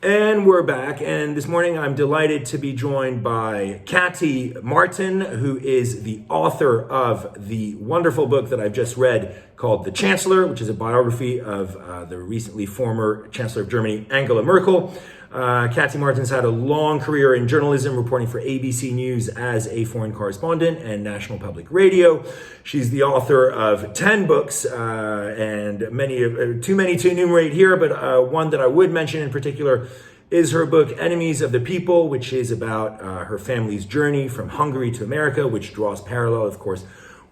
And we're back, and this morning I'm delighted to be joined by Kati Marton, who is the author of the wonderful book that I've just read called The Chancellor, which is a biography of the recently former Chancellor of Germany, Angela Merkel. Kati Marton's had a long career in journalism, reporting for ABC News as a foreign correspondent and National Public Radio. She's the author of 10 books, and too many to enumerate here, but one that I would mention in particular is her book, Enemies of the People, which is about her family's journey from Hungary to America, which draws parallel, of course,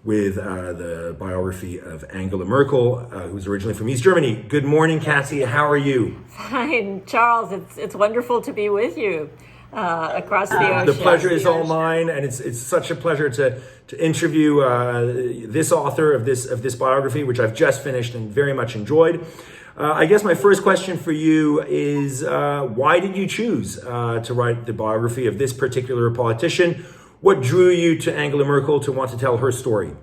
with the biography of Angela Merkel, who was originally from East Germany. Good morning, Kati. How are you? Fine, Charles. It's wonderful to be with you across the ocean. The pleasure is all mine, and it's such a pleasure to interview this author of this biography, which I've just finished and very much enjoyed. I guess my first question for you is, why did you choose to write the biography of this particular politician? What drew you to Angela Merkel to want to tell her story?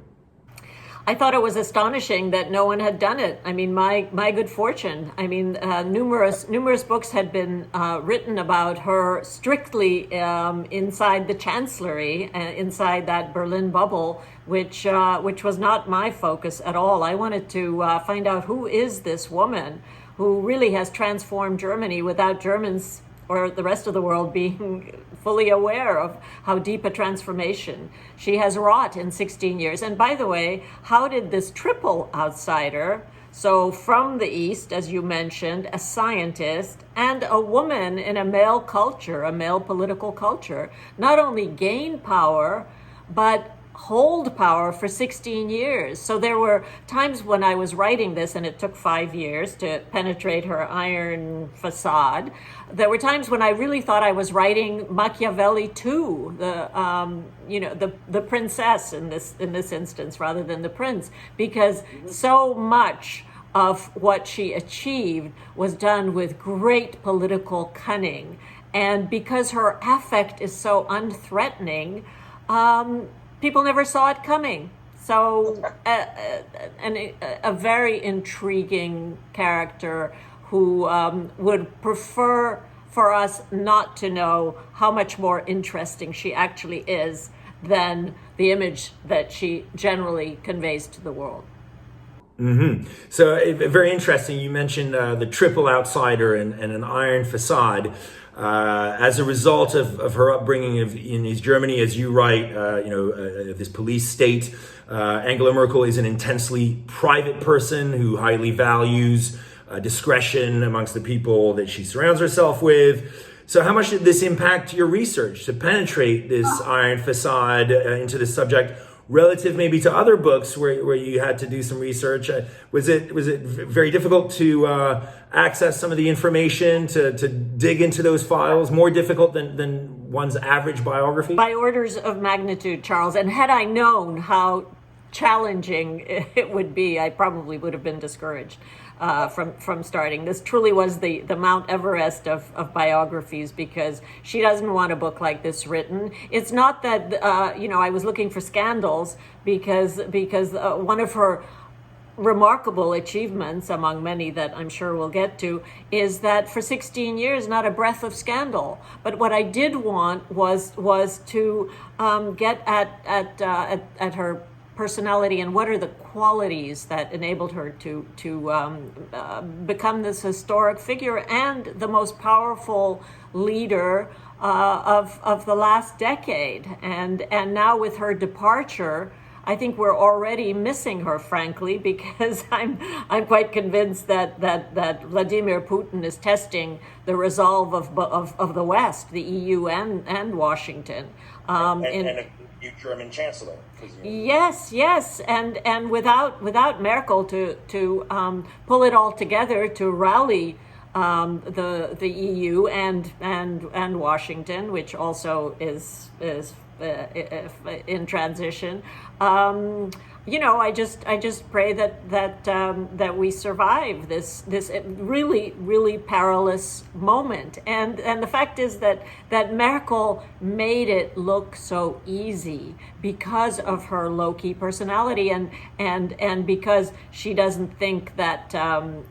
I thought it was astonishing that no one had done it. I mean, my good fortune. I mean, numerous books had been written about her strictly inside the Chancellery, inside that Berlin bubble, which was not my focus at all. I wanted to find out who is this woman who really has transformed Germany without Germans or the rest of the world being fully aware of how deep a transformation she has wrought in 16 years. And by the way, how did this triple outsider, so from the East, as you mentioned, a scientist and a woman in a male culture, a male political culture, not only gain power, but hold power for 16 years. So there were times when I was writing this, and it took 5 years to penetrate her iron facade. There were times when I really thought I was writing Machiavelli too, the princess in this instance rather than the prince, because so much of what she achieved was done with great political cunning, and because her affect is so unthreatening, people never saw it coming. So a very intriguing character who would prefer for us not to know how much more interesting she actually is than the image that she generally conveys to the world. Mm-hmm. So very interesting. You mentioned the triple outsider and an iron facade. As a result of her upbringing in East Germany, as you write, this police state, Angela Merkel is an intensely private person who highly values discretion amongst the people that she surrounds herself with. So how much did this impact your research to penetrate this iron facade into this subject relative maybe to other books where you had to do some research? Was it very difficult to access some of the information, to dig into those files, more difficult than one's average biography? By orders of magnitude, Charles. And had I known how challenging it would be, I probably would have been discouraged from starting. This truly was the Mount Everest of biographies, because she doesn't want a book like this written. It's not that I was looking for scandals, because one of her remarkable achievements, among many that I'm sure we'll get to, is that for 16 years, not a breath of scandal. But what I did want was to get at her personality and what are the qualities that enabled her to become this historic figure and the most powerful leader of the last decade. And now with her departure, I think we're already missing her, frankly, because I'm quite convinced that Vladimir Putin is testing the resolve of the West, the EU and Washington. And a new German Chancellor. Yes, and without Merkel to pull it all together to rally the EU and Washington, which also is in transition. I just pray that we survive this really really perilous moment. And the fact is that Merkel made it look so easy because of her low key personality, and because she doesn't think that her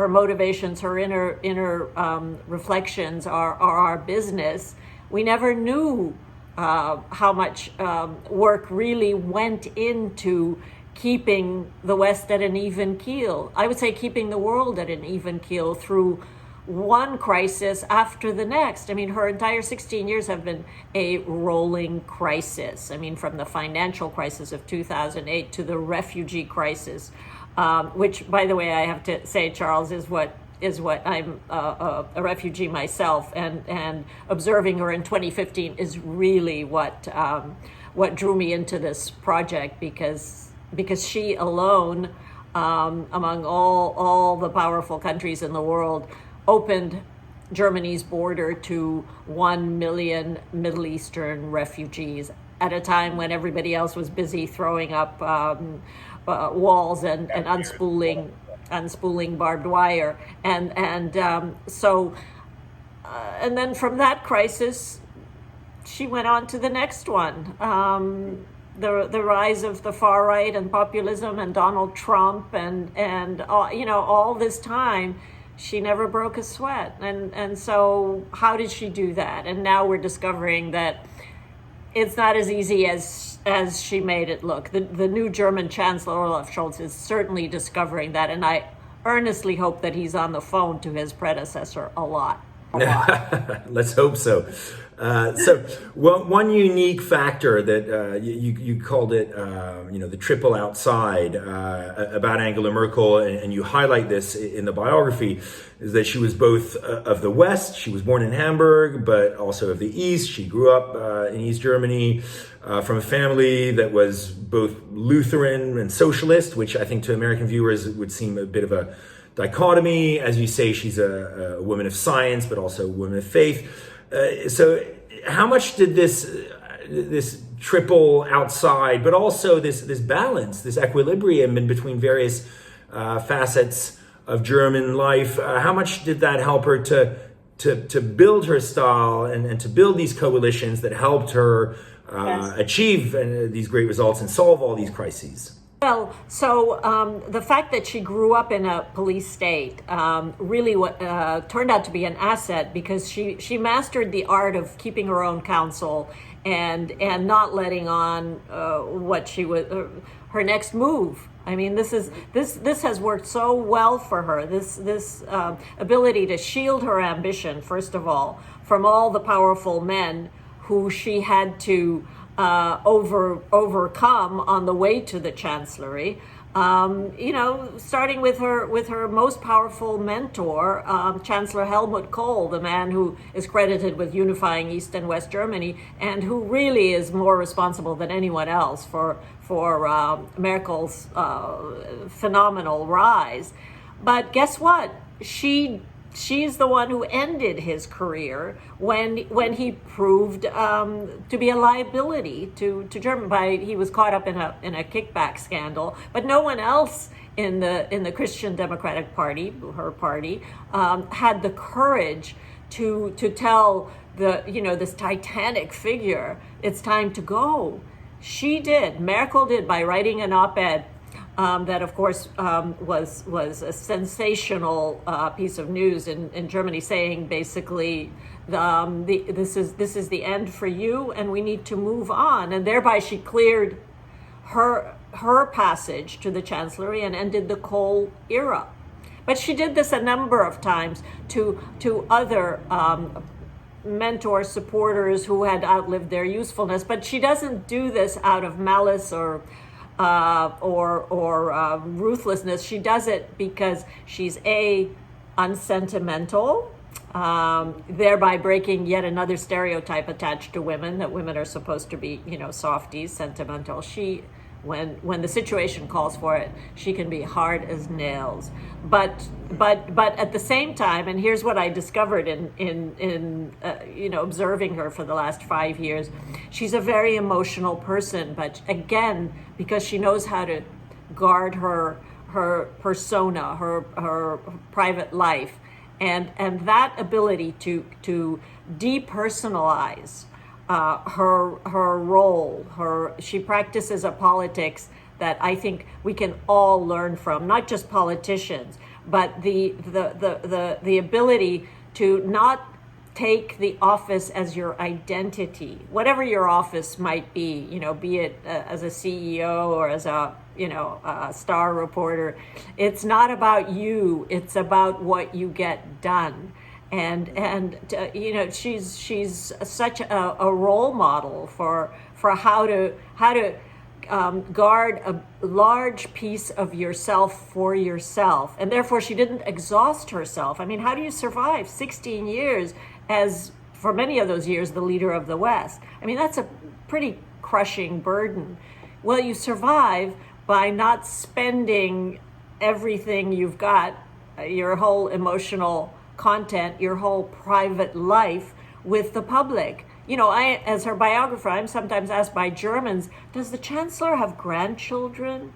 motivations, her inner reflections are our business. We never knew how much work really went into keeping the West at an even keel. I would say keeping the world at an even keel through one crisis after the next. I mean, her entire 16 years have been a rolling crisis. I mean, from the financial crisis of 2008 to the refugee crisis, which, by the way, I have to say, Charles, is what I'm a refugee myself, and observing her in 2015 is really what drew me into this project, because she alone, among all the powerful countries in the world, opened Germany's border to 1 million Middle Eastern refugees at a time when everybody else was busy throwing up walls and unspooling barbed wire, and then from that crisis she went on to the next one, the rise of the far right and populism and Donald Trump, and all this time she never broke a sweat, and so how did she do that? And now we're discovering that it's not as easy as she made it look. The new German Chancellor, Olaf Scholz, is certainly discovering that, and I earnestly hope that he's on the phone to his predecessor a lot. Let's hope so. One unique factor that you called it, the triple outside about Angela Merkel, and you highlight this in the biography, is that she was both of the West. She was born in Hamburg, but also of the East. She grew up in East Germany from a family that was both Lutheran and socialist, which I think to American viewers would seem a bit of a dichotomy. As you say, she's a woman of science, but also a woman of faith. So how much did this triple outside, but also this balance, this equilibrium in between various facets of German life, how much did that help her to build her style and to build these coalitions that helped her achieve these great results and solve all these crises? Well, so the fact that she grew up in a police state really turned out to be an asset, because she mastered the art of keeping her own counsel and not letting on what she was her next move. I mean, this has worked so well for her. This ability to shield her ambition, first of all, from all the powerful men who she had to overcome on the way to the chancellery. Starting with her most powerful mentor, Chancellor Helmut Kohl, the man who is credited with unifying East and West Germany, and who really is more responsible than anyone else for Merkel's phenomenal rise. But guess what? She's the one who ended his career when he proved to be a liability to Germany. He was caught up in a kickback scandal, but no one else in the Christian Democratic Party, her party, had the courage to tell this titanic figure, it's time to go. She did. Merkel did, by writing an op-ed. That, of course, was a sensational piece of news in Germany, saying basically, this is the end for you, and we need to move on. And thereby, she cleared her passage to the chancellery and ended the Kohl era. But she did this a number of times to other mentor supporters who had outlived their usefulness. But she doesn't do this out of malice or ruthlessness. She does it because she's unsentimental, thereby breaking yet another stereotype attached to women, that women are supposed to be, softies, sentimental. She when the situation calls for it, she can be hard as nails. But at the same time, and here's what I discovered in observing her for the last 5 years, she's a very emotional person. But again, because she knows how to guard her persona, her private life, and that ability to depersonalize her role. She practices a politics that I think we can all learn from, not just politicians, but the ability to not take the office as your identity, whatever your office might be, be it as a CEO or as a star reporter. It's not about you, it's about what you get done. And she's such a role model for how to guard a large piece of yourself for yourself, and therefore she didn't exhaust herself. I mean, how do you survive 16 years as, for many of those years, the leader of the West? I mean, that's a pretty crushing burden. Well, you survive by not spending everything you've got, your whole emotional content, your whole private life with the public. As her biographer, I'm sometimes asked by Germans, does the Chancellor have grandchildren?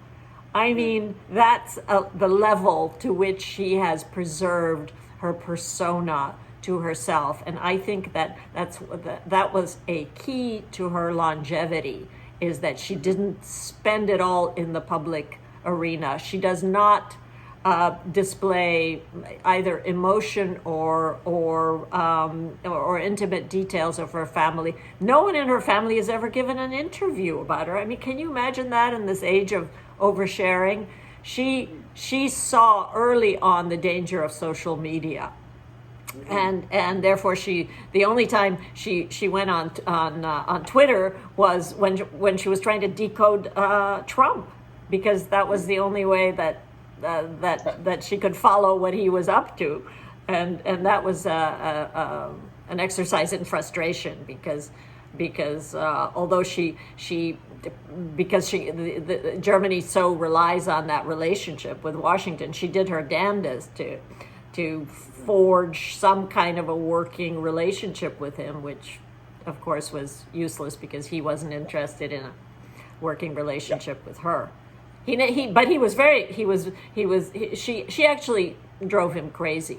I mean, that's the level to which she has preserved her persona to herself. And I think that that was a key to her longevity, is that she didn't spend it all in the public arena. She does not display either emotion or intimate details of her family. No one in her family has ever given an interview about her. I mean, can you imagine that in this age of oversharing? She saw early on the danger of social media. And therefore the only time she went on Twitter was when she was trying to decode Trump, because that was the only way that she could follow what he was up to, and that was an exercise in frustration, because although Germany so relies on that relationship with Washington, she did her damnedest to forge some kind of a working relationship with him, which of course was useless because he wasn't interested in a working relationship with her. She actually drove him crazy.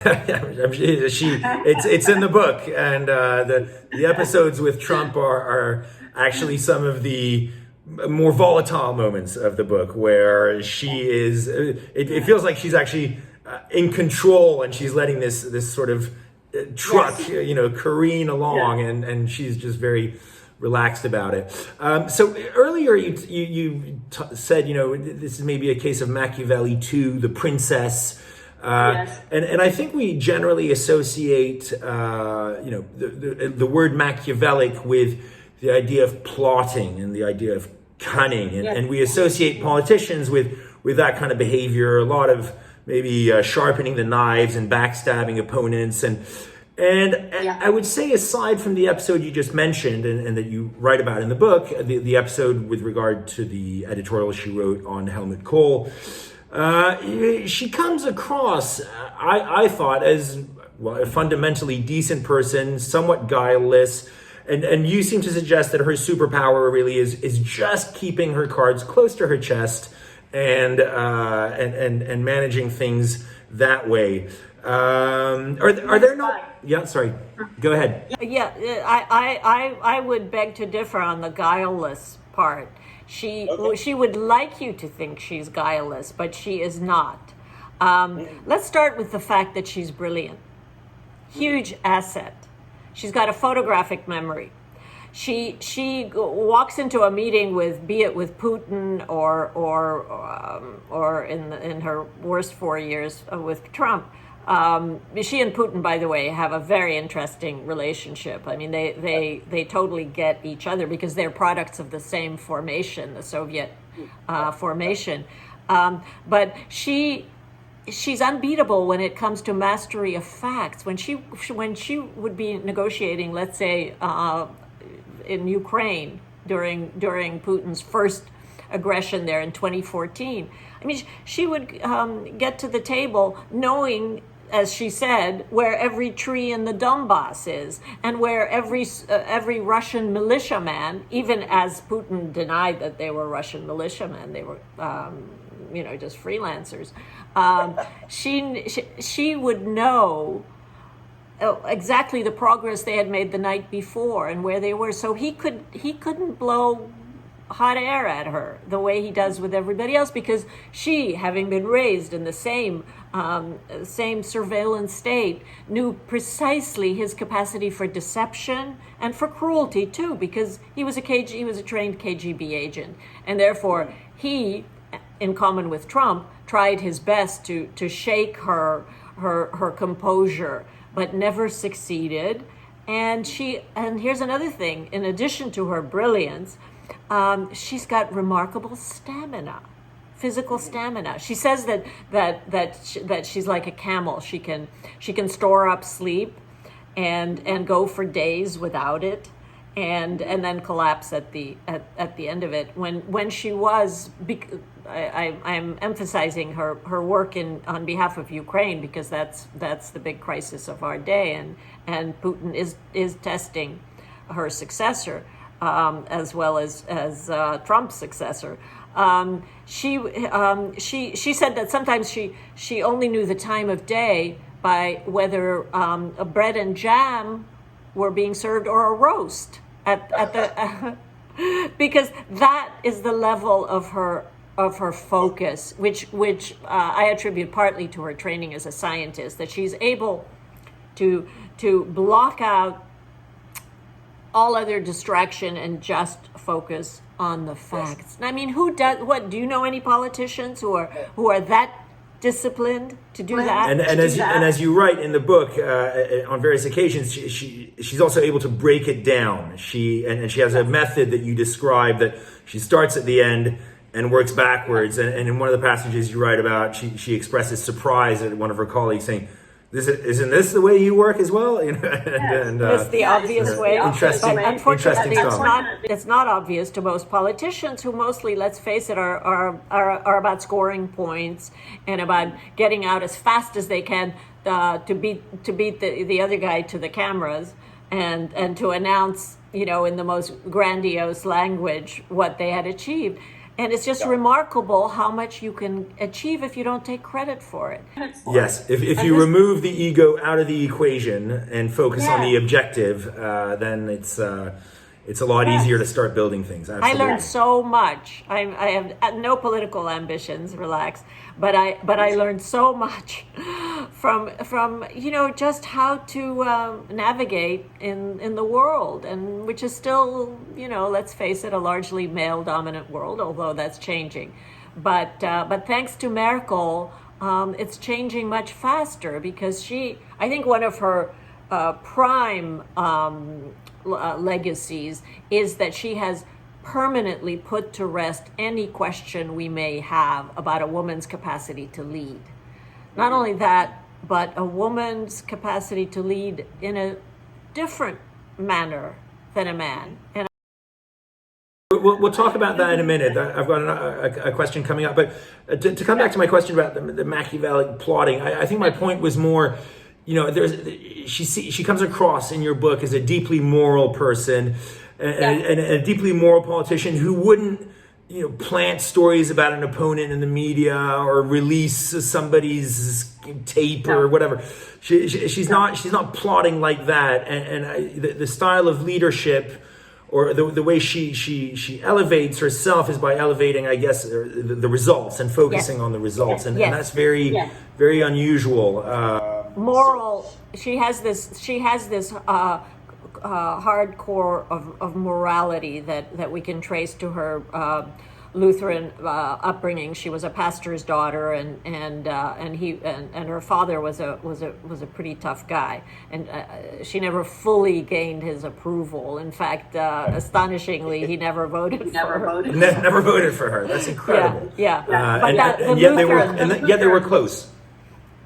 It's in the book, and the episodes with Trump are actually some of the more volatile moments of the book, where she is. It feels like she's actually in control, and she's letting this sort of truck, careen along, and she's just very relaxed about it. So earlier you said, this is maybe a case of Machiavelli to the princess. Yes. And I think we generally associate, the word Machiavellic with the idea of plotting and the idea of cunning. And we associate politicians with that kind of behavior, a lot of maybe sharpening the knives and backstabbing opponents. And I would say, aside from the episode you just mentioned and that you write about in the book, the episode with regard to the editorial she wrote on Helmut Kohl, she comes across, I thought, as a fundamentally decent person, somewhat guileless, and you seem to suggest that her superpower really is just keeping her cards close to her chest and managing things that way. Are there no? Yeah, sorry. Go ahead. Yeah, I would beg to differ on the guileless part. She would like you to think she's guileless, but she is not. Let's start with the fact that she's brilliant. Huge asset. She's got a photographic memory. She walks into a meeting be it with Putin or in her worst 4 years with Trump. She and Putin, by the way, have a very interesting relationship. I mean, they totally get each other because they're products of the same formation, the Soviet formation. But she's unbeatable when it comes to mastery of facts. When she would be negotiating, let's say, in Ukraine during Putin's first aggression there in 2014. I mean, she would get to the table knowing, as she said, where every tree in the Donbass is, and where every Russian militiaman, even as Putin denied that they were Russian militiamen, they were just freelancers. She would know exactly the progress they had made the night before and where they were. So he couldn't blow hot air at her the way he does with everybody else, because she, having been raised in the same surveillance state, knew precisely his capacity for deception and for cruelty too, because he was a trained KGB agent, and therefore he, in common with Trump, tried his best to shake her composure, but never succeeded. And here's another thing: in addition to her brilliance, she's got remarkable stamina, physical stamina. She says that she's like a camel. She can store up sleep and go for days without it, and then collapse at the end of it. When she was, I'm emphasizing her work on behalf of Ukraine, because that's the big crisis of our day, and Putin is testing her successor. As well as Trump's successor. She said that sometimes she only knew the time of day by whether a bread and jam were being served or a roast at the because that is the level of her focus, which I attribute partly to her training as a scientist, that she's able to block out all other distraction and just focus on the facts. I mean, who does what? Do you know any politicians who are that disciplined to do that? And as you write in the book, on various occasions, she's also able to break it down. She has a method that you describe, that she starts at the end and works backwards. And in one of the passages you write about, she expresses surprise at one of her colleagues saying, Isn't this the way you work as well? It's the obvious way. Interesting. But unfortunately, Interesting it's not obvious to most politicians, who mostly, let's face it, are about scoring points and about getting out as fast as they can to beat the other guy to the cameras and to announce, in the most grandiose language what they had achieved. And it's just remarkable how much you can achieve if you don't take credit for it. Yes, if you remove the ego out of the equation and focus on the objective, then it's a lot easier to start building things. Absolutely. I learned so much. I have no political ambitions, relax, but I learned so much from just how to navigate in the world, and which is still, let's face it, a largely male dominant world, although that's changing. But thanks to Merkel, it's changing much faster, because I think one of her prime legacies is that she has permanently put to rest any question we may have about a woman's capacity to lead. Not only that, but a woman's capacity to lead in a different manner than a man. And we'll talk about that in a minute. I've got a question coming up, but to come back to my question about the Machiavellic plotting, I think my point was more, she comes across in your book as a deeply moral person, and a deeply moral politician who wouldn't, plant stories about an opponent in the media or release somebody's tape or whatever. She's not plotting like that, and the style of leadership, or the way she elevates herself, is by elevating, I guess, the results and focusing on the results, and that's very very unusual. Moral. She has this hardcore of morality that we can trace to her Lutheran upbringing. She was a pastor's daughter, and her father was a pretty tough guy, and she never fully gained his approval. In fact, astonishingly, he never voted for her. Never voted for her. That's incredible. Yet they were close.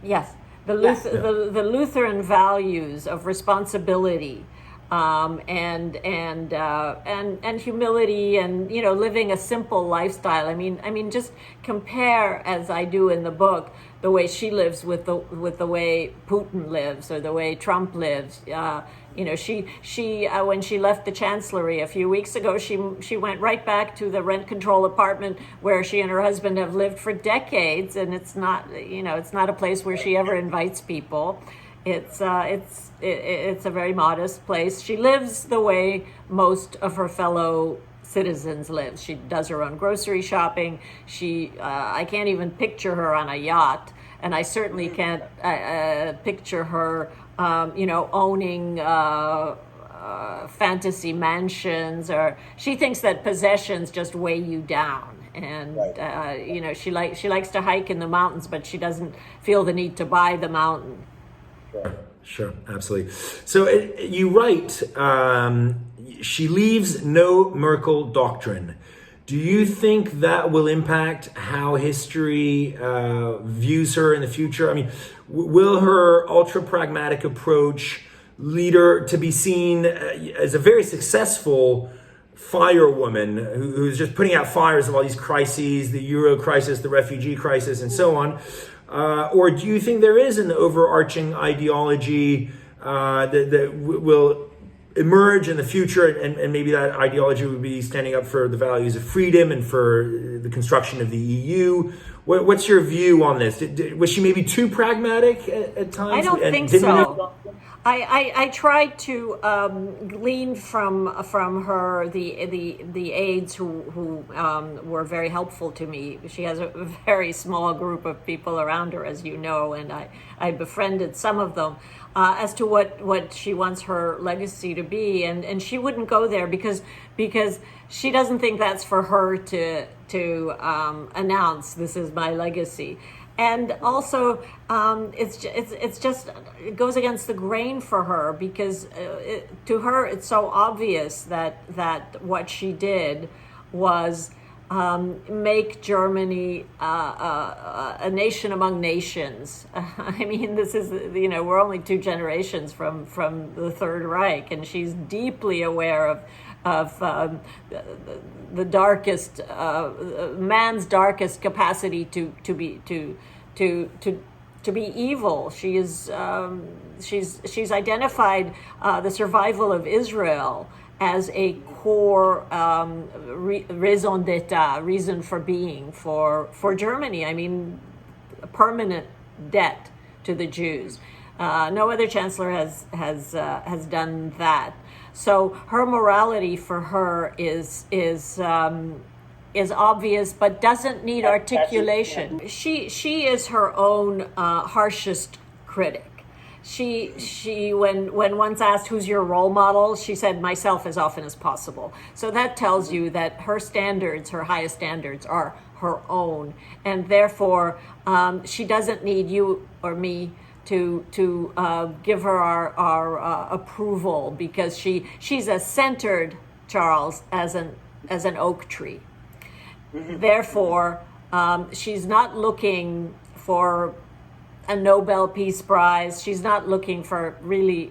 Yes. The Lutheran values of responsibility, and humility, and living a simple lifestyle. I mean, just compare, as I do in the book, the way she lives with the way Putin lives, or the way Trump lives. She when she left the Chancellery a few weeks ago, she went right back to the rent control apartment where she and her husband have lived for decades, and it's not a place where she ever invites people. It's a very modest place. She lives the way most of her fellow citizens live. She does her own grocery shopping. I can't even picture her on a yacht, and I certainly can't picture her, owning fantasy mansions. Or she thinks that possessions just weigh you down. And right. She likes to hike in the mountains, but she doesn't feel the need to buy the mountain. Sure, absolutely. So you write, she leaves no Merkel doctrine. Do you think that will impact how history views her in the future? I mean, will her ultra-pragmatic approach lead her to be seen as a very successful firewoman who's just putting out fires of all these crises, the Euro crisis, the refugee crisis, and so on? Or do you think there is an overarching ideology that will emerge in the future, and maybe that ideology would be standing up for the values of freedom and for the construction of the EU? What's your view on this? Was she maybe too pragmatic at times? I don't think so. I tried to glean from her the aides who were very helpful to me. She has a very small group of people around her, as you know, and I befriended some of them as to what she wants her legacy to be, and she wouldn't go there because she doesn't think that's for her to announce, this is my legacy. And also, it goes against the grain for her, because to her it's so obvious that what she did was make Germany a nation among nations. I mean, this is, we're only 2 generations from the Third Reich, and she's deeply aware of the darkest man's darkest capacity to be evil. She's identified the survival of Israel as a core raison d'etat, reason for being for Germany. I mean, a permanent debt to the Jews. No other chancellor has done that. So her morality for her is obvious, but doesn't need articulation. She is her own harshest critic. She when once asked, who's your role model, she said, myself, as often as possible. So that tells you that her standards, her highest standards, are her own, and therefore she doesn't need you or me to give her our approval, because she's as centered, Charles, as an oak tree. Mm-hmm. Therefore, she's not looking for a Nobel Peace Prize. She's not looking for really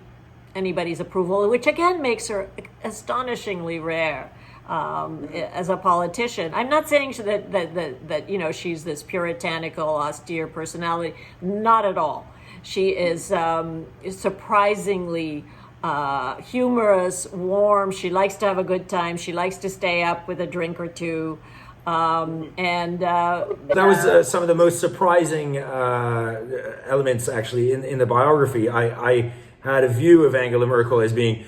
anybody's approval, which again makes her astonishingly rare as a politician. I'm not saying that she's this puritanical, austere personality. Not at all. She is surprisingly humorous, warm. She likes to have a good time. She likes to stay up with a drink or two. That was some of the most surprising elements, actually, in the biography. I had a view of Angela Merkel as being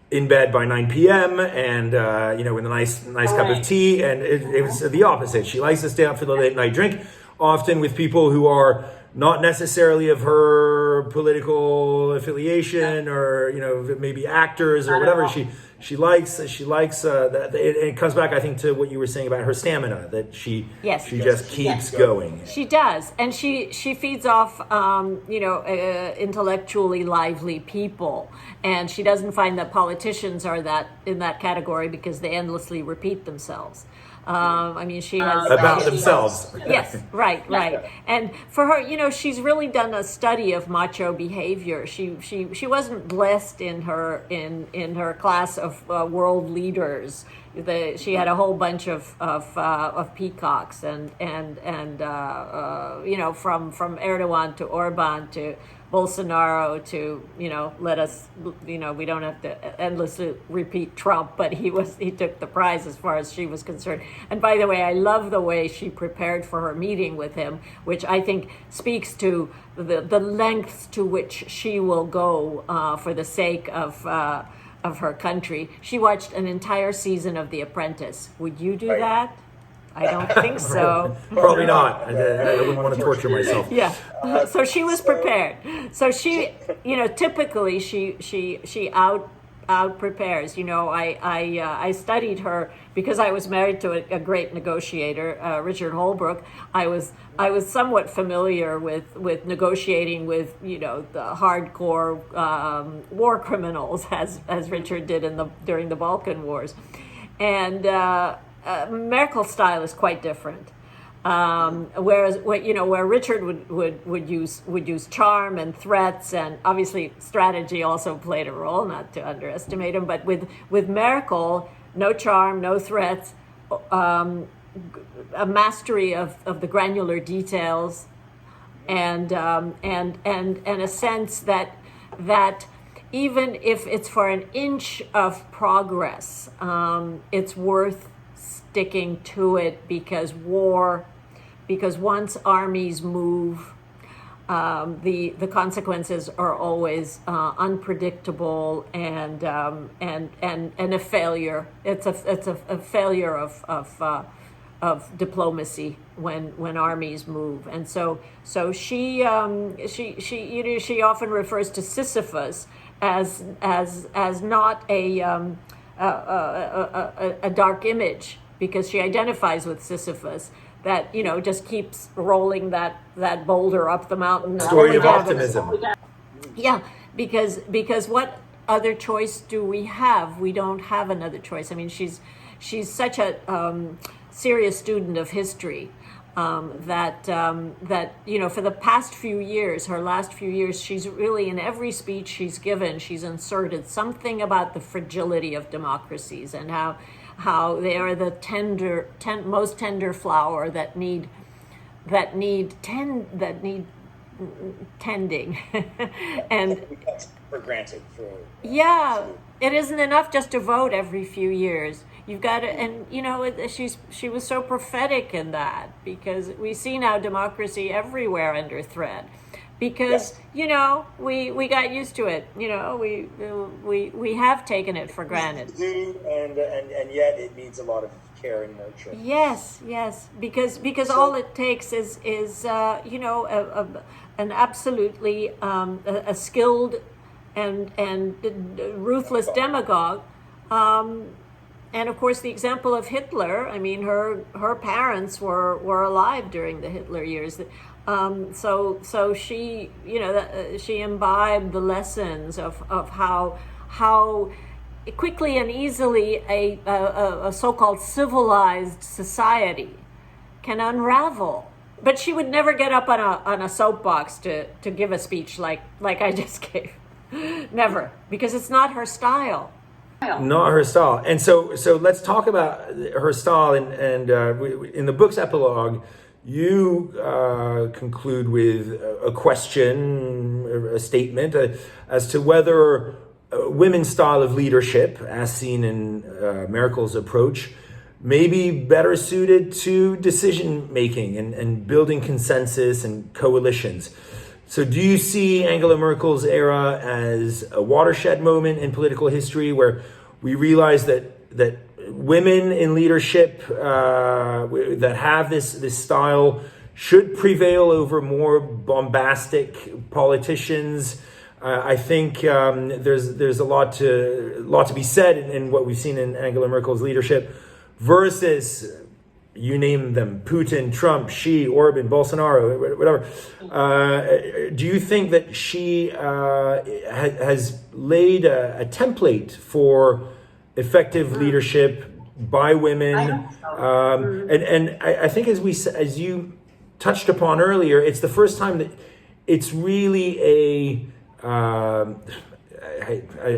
in bed by 9 p.m. and with a nice cup of tea, and it was the opposite. She likes to stay up for the late night drink, often with people who are not necessarily of her political affiliation, or maybe actors or whatever. She likes that. It comes back, I think, to what you were saying about her stamina, that she just keeps going. She does, and she feeds off intellectually lively people, and she doesn't find that politicians are in that category, because they endlessly repeat themselves. I mean, she has About themselves. Yes, right. And for her, she's really done a study of macho behavior. She wasn't blessed in her class of world leaders. She had a whole bunch of peacocks and from Erdogan to Orban to Bolsonaro to we don't have to endlessly repeat Trump, but he took the prize as far as she was concerned. And by the way, I love the way she prepared for her meeting with him, which I think speaks to the lengths to which she will go for the sake of her country. She watched an entire season of The Apprentice. Would you do that? I don't think so. Probably not. I wouldn't want to torture myself. Yeah. So she was prepared. So she, typically she out prepares. I studied her because I was married to a great negotiator, Richard Holbrooke. I was somewhat familiar with negotiating with the hardcore war criminals as Richard did during the Balkan Wars, and. Merkel's style is quite different. Where Richard would use charm and threats, and obviously strategy also played a role, not to underestimate him. But with Merkel, no charm, no threats, a mastery of the granular details, and a sense that even if it's for an inch of progress, it's worth sticking to it, because once armies move, the consequences are always unpredictable and a failure. It's a failure of diplomacy when armies move, and so she often refers to Sisyphus as not a dark image, because she identifies with Sisyphus, that just keeps rolling that boulder up the mountain. Story of optimism. Yeah, because what other choice do we have? We don't have another choice. I mean, she's such a serious student of history, that for the past few years, her last few years, she's really, in every speech she's given, she's inserted something about the fragility of democracies and how they are the most tender flower that need tending. And for granted. It isn't enough just to vote every few years. You've got to, and she was so prophetic in that, because we see now democracy everywhere under threat, because yes. we got used to it. We have taken it for granted. And yet it needs a lot of care and nurture. Yes, because all it takes is an absolutely a skilled and ruthless demagogue. And of course, the example of Hitler. I mean, her parents were alive during the Hitler years. So she she imbibed the lessons of how quickly and easily a so-called civilized society can unravel. But she would never get up on a soapbox to give a speech like I just gave. Never, because it's not her style. Not her style. And so let's talk about her style. And in the book's epilogue, you conclude with a question, a statement as to whether women's style of leadership, as seen in Merkel's approach, may be better suited to decision making and building consensus and coalitions. So do you see Angela Merkel's era as a watershed moment in political history where we realize that women in leadership that have this style should prevail over more bombastic politicians? I think there's a lot to be said in what we've seen in Angela Merkel's leadership versus, you name them, Putin, Trump, Xi, Orban, Bolsonaro, whatever. Do you think that she has laid a template for effective leadership by women. I hope so. I think as you touched upon earlier, it's the first time that it's really I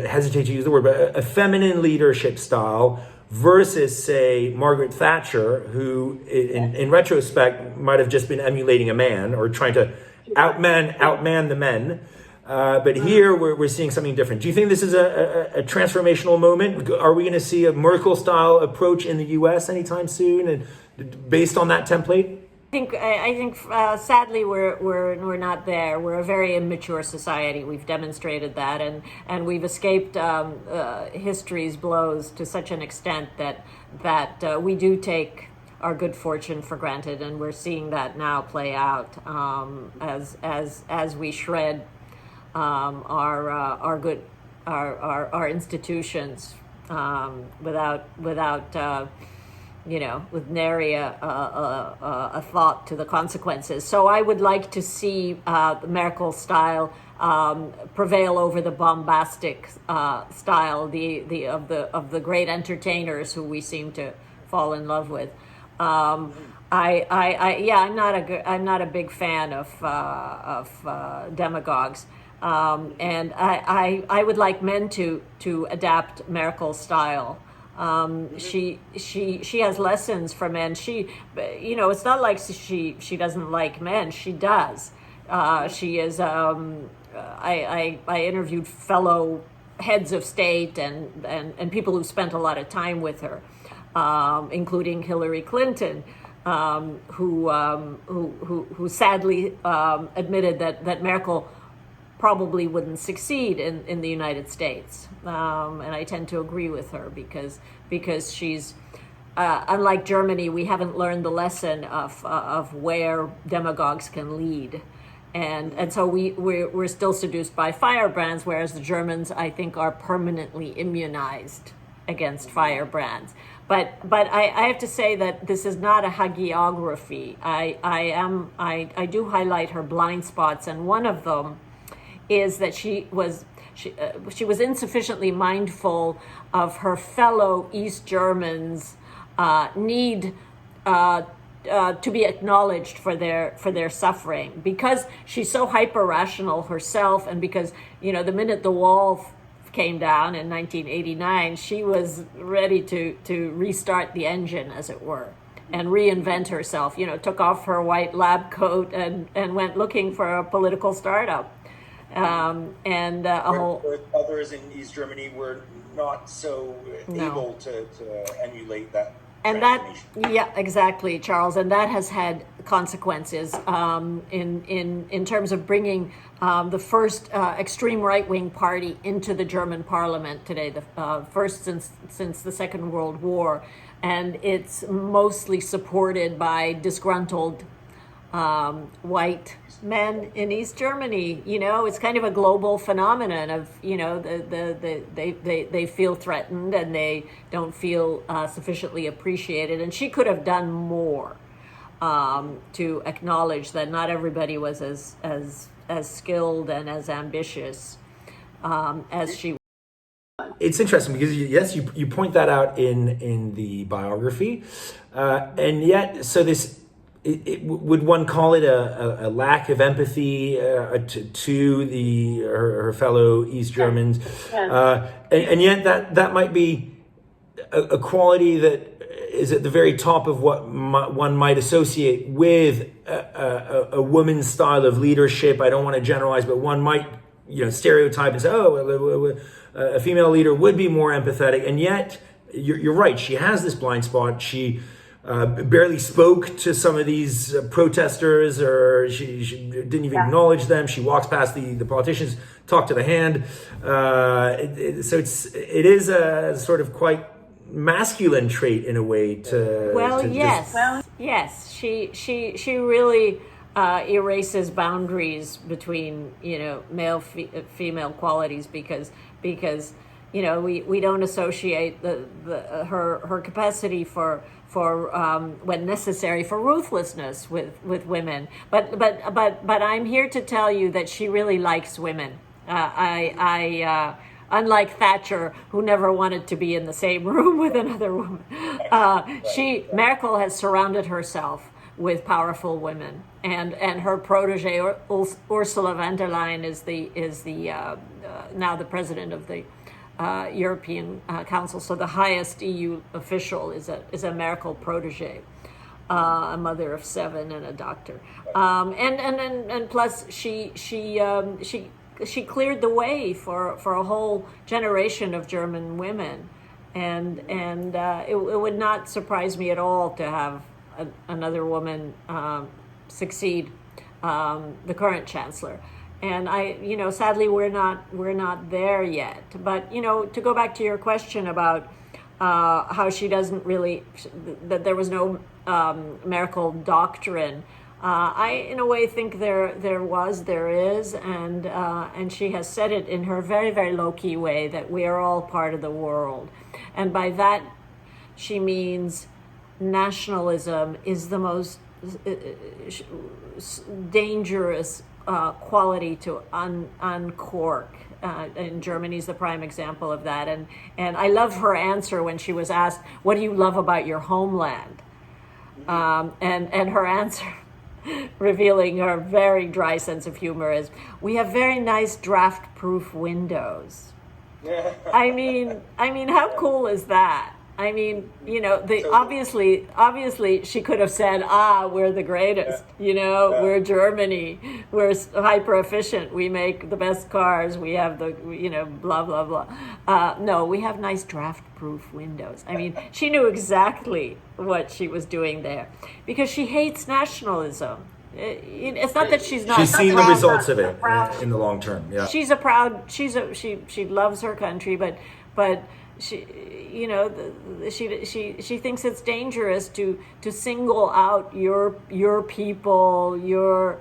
hesitate to use the word, but a feminine leadership style versus, say, Margaret Thatcher, who in retrospect might have just been emulating a man or trying to outman the men. But here we're seeing something different. Do you think this is a transformational moment? Are we going to see a Merkel style approach in the U.S. anytime soon, and based on that template? I think sadly we're not there. We're a very immature society. We've demonstrated that, and we've escaped history's blows to such an extent that we do take our good fortune for granted, and we're seeing that now play out as we shred our institutions without with nary a thought to the consequences. So I would like to see the Merkel style prevail over the bombastic style, of the great entertainers who we seem to fall in love with. I'm not a big fan of demagogues. And I would like men to adapt Merkel's style. She has lessons for men. It's not like she doesn't like men. She does. She is. I interviewed fellow heads of state and people who spent a lot of time with her, including Hillary Clinton, who sadly admitted that Merkel probably wouldn't succeed in the United States, and I tend to agree with her because she's unlike Germany. We haven't learned the lesson of where demagogues can lead, and so we're still seduced by firebrands, whereas the Germans, I think, are permanently immunized against firebrands. But I have to say that this is not a hagiography. I do highlight her blind spots, and one of them is that she was insufficiently mindful of her fellow East Germans' need to be acknowledged for their suffering, because she's so hyper rational herself, and because the minute the wall came down in 1989, she was ready to restart the engine, as it were, and reinvent herself. Took off her white lab coat and went looking for a political startup. Others in East Germany were not so able to emulate that. And exactly, Charles. And that has had consequences in terms of bringing the first extreme right-wing party into the German parliament today, the first since the Second World War, and it's mostly supported by disgruntled white men in East Germany. It's kind of a global phenomenon of they feel threatened and they don't feel sufficiently appreciated. And she could have done more to acknowledge that not everybody was as skilled and as ambitious as she was. It's interesting because yes, you point that out in the biography, and yet would one call it a lack of empathy to her fellow East Germans? And yet that might be a quality that is at the very top of what one might associate with a woman's style of leadership. I don't want to generalize, but one might stereotype and say, a female leader would be more empathetic. And yet, you're right, she has this blind spot. She barely spoke to some of these protesters, or she didn't even acknowledge them. She walks past the politicians, talk to the hand. So it is a sort of quite masculine trait in a way yes. She really erases boundaries between male female qualities because we don't associate her capacity for when necessary for ruthlessness with women, but I'm here to tell you that she really likes women. I unlike Thatcher, who never wanted to be in the same room with another woman. Merkel has surrounded herself with powerful women, and her protege Ursula von der Leyen is now the president of the European Council. So the highest EU official is a Merkel protege, a mother of 7 and a doctor, and plus she cleared the way for a whole generation of German women, and it would not surprise me at all to have another woman succeed the current chancellor. And sadly, we're not there yet. But to go back to your question about how she doesn't really, that there was no Merkel doctrine. I, in a way, think there is, and she has said it in her very, very low-key way, that we are all part of the world. And by that, she means nationalism is the most dangerous quality to uncork. And Germany's the prime example of that. And I love her answer when she was asked, "What do you love about your homeland?" And her answer, revealing her very dry sense of humor, is, "We have very nice draft-proof windows." I mean, how cool is that? I mean, obviously she could have said, we're the greatest, we're Germany, we're hyper efficient, we make the best cars, we have the, blah, blah, blah. No, we have nice draft-proof windows. I mean, she knew exactly what she was doing there, because she hates nationalism. It's not that she's not. She's seen the results of it in the long term. Yeah. She loves her country, but she thinks it's dangerous to single out your people, your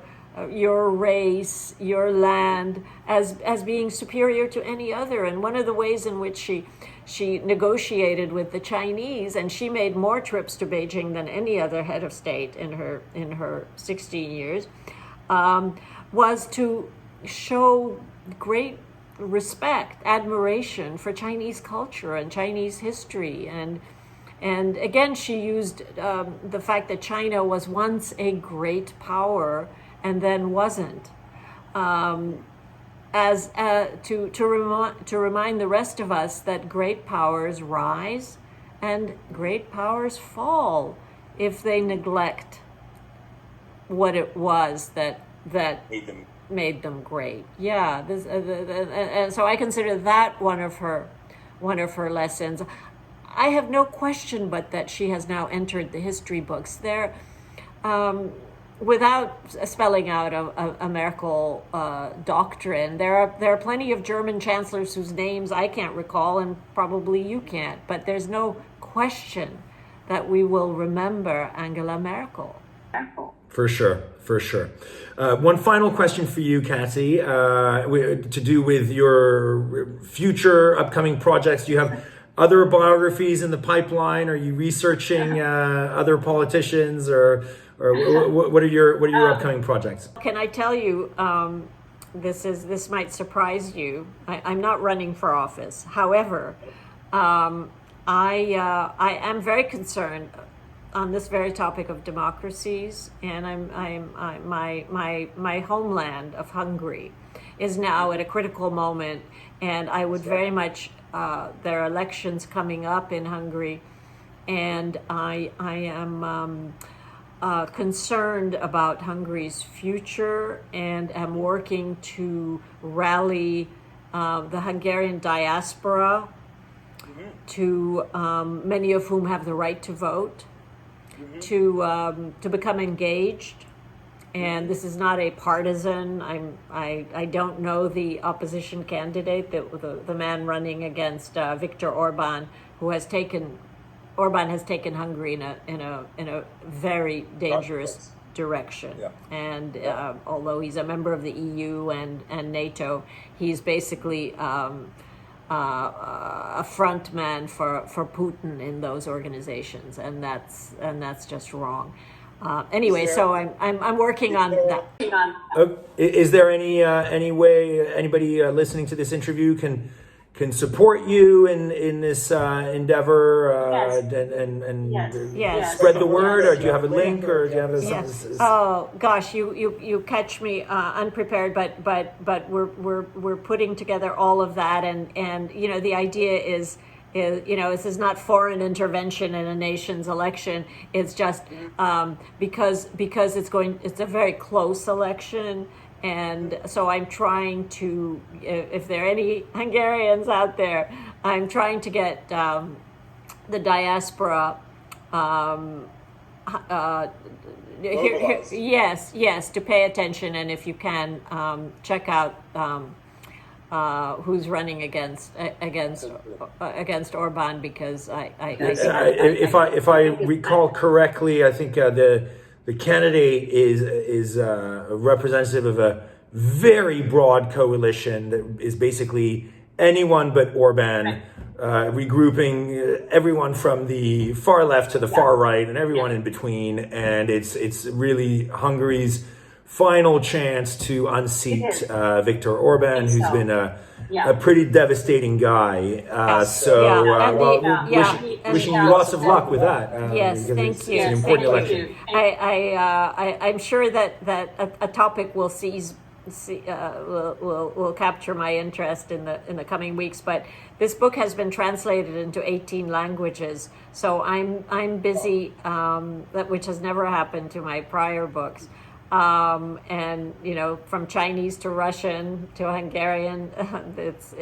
race, your land as being superior to any other. And one of the ways in which she negotiated with the Chinese, and she made more trips to Beijing than any other head of state in her 16 years, was to show great respect, admiration for Chinese culture and Chinese history, and again she used the fact that China was once a great power and then wasn't, as to remind the rest of us that great powers rise and great powers fall if they neglect what it was that made them great. Yeah, and so I consider that one of her lessons. I have no question but that she has now entered the history books. There, without spelling out a Merkel doctrine, there are plenty of German chancellors whose names I can't recall, and probably you can't. But there's no question that we will remember Angela Merkel. For sure. One final question for you, Kati, to do with your future upcoming projects. Do you have other biographies in the pipeline? Are you researching other politicians, or what are your upcoming projects? Can I tell you? This might surprise you. I'm not running for office. However, I am very concerned on this very topic of democracies, and my homeland of Hungary is now at a critical moment, and I would very much. There are elections coming up in Hungary, and I am concerned about Hungary's future, and am working to rally the Hungarian diaspora, to many of whom have the right to vote, to become engaged. And this is not a partisan. I don't know the opposition candidate, the man running against Viktor Orban, who has taken Hungary in a very dangerous direction. Yeah. And although he's a member of the EU and NATO, he's basically a front man for Putin in those organizations, and that's just wrong. Anyway, so I'm working on that. Is there any way anybody listening to this interview can can support you in this endeavor and Yes. spread the word, or do you have a link, or do you have a Yes. Oh gosh, you catch me unprepared, but we're putting together all of that, and the idea is this is not foreign intervention in a nation's election. It's just because it's a very close election. And so I'm trying to, if there are any Hungarians out there, I'm trying to get the diaspora, yes, to pay attention. And if you can, check out who's running against Orban, because if I recall correctly, I think the candidate is a representative of a very broad coalition that is basically anyone but Orban, regrouping everyone from the far left to the far right and everyone in between. And it's really Hungary's final chance to unseat Viktor Orban, who's been a pretty devastating guy. Wishing you lots of luck with that. Yes, thank you. It's an important election. I'm sure that a topic will will capture my interest in the coming weeks. But this book has been translated into 18 languages, so I'm busy, which has never happened to my prior books. And from Chinese to Russian to Hungarian, it's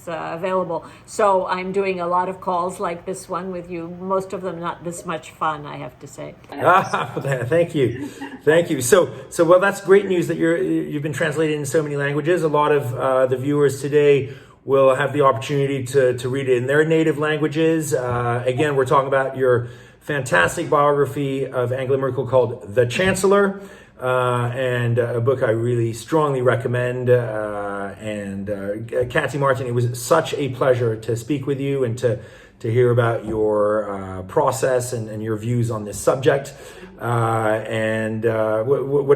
available. So I'm doing a lot of calls like this one with you. Most of them not this much fun, I have to say. Thank you. So well, that's great news that you've been translated in so many languages. A lot of the viewers today will have the opportunity to read it in their native languages. Again, we're talking about your fantastic biography of Angela Merkel called The Chancellor. And a book I really strongly recommend. Kati Marton, it was such a pleasure to speak with you and to hear about your process and your views on this subject. What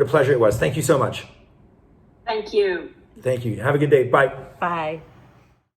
a pleasure it was. Thank you so much. Thank you. Thank you. Have a good day. Bye. Bye.